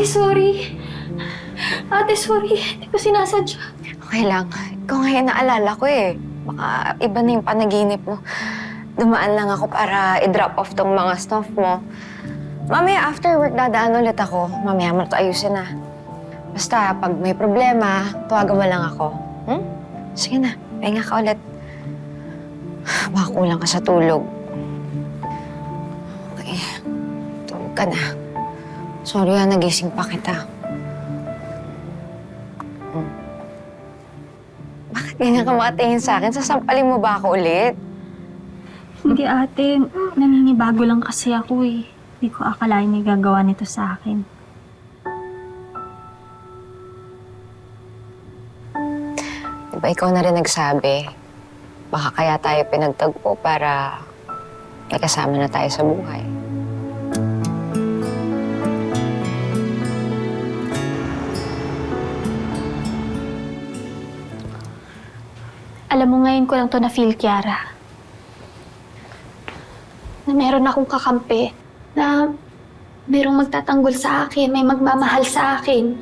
sorry. Ate, sorry. Hindi ko sinasadya. Okay lang. Ikaw nga yung naalala ko eh. Baka iba na yung panaginip mo. Dumaan lang ako para i-drop off tong mga stuff mo. Mamaya after work dadaan ulit ako. Mamaya mo ito ayusin na. Basta pag may problema, tawagan mo lang ako. Hmm? Sige na, pahinga ka ulit. Baka kulang ka sa tulog. Okay, tulog ka na. Sorry nagising pa kita. Bakit ganyan ka makatingin sa akin? Sasampalin mo ba ako ulit? Hindi, ate. Naninibago lang kasi ako eh. Hindi ko akalain may gagawa nito sa akin. Diba ikaw na rin nagsabi, baka kaya tayo pinagtagpo para may kasama na tayo sa buhay. Alam mo, ngayon ko lang to na-feel, Kiara. Na meron akong kakampi. Na merong magtatanggol sa akin, may magmamahal sa akin.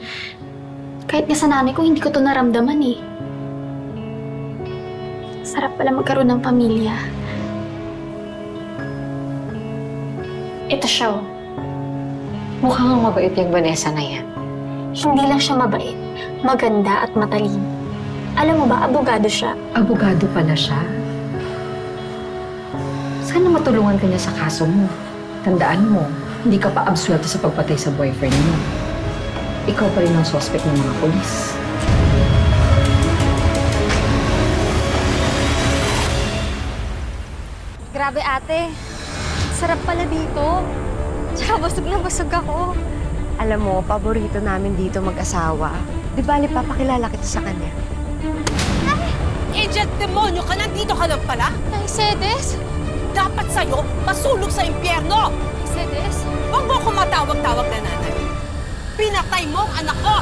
Kahit nga sa nanay ko, hindi ko to naramdaman eh. Sarap pala magkaroon ng pamilya. Ito siya, oh. Mukhang mabait yung Vanessa na yan. Hindi lang siya mabait, maganda at matalino. Alam mo ba, abogado siya. Abogado pala siya. Sana matulungan ka niya sa kaso mo. Tandaan mo, hindi ka pa absuelto sa pagpatay sa boyfriend mo. Ikaw pa rin ang suspect ng mga polis. Grabe ate, sarap pala dito. Tsaka busog na busog ako. Alam mo, paborito namin dito mag-asawa. Di bali, papakilala kita sa kanya. Angel, demonyo ka! Nandito ka lang pala? Mercedes? Dapat sa'yo, masulog sa impyerno! Mercedes? Huwag mo akong matawag-tawag na nanay. Pinatay mo ang anak ko!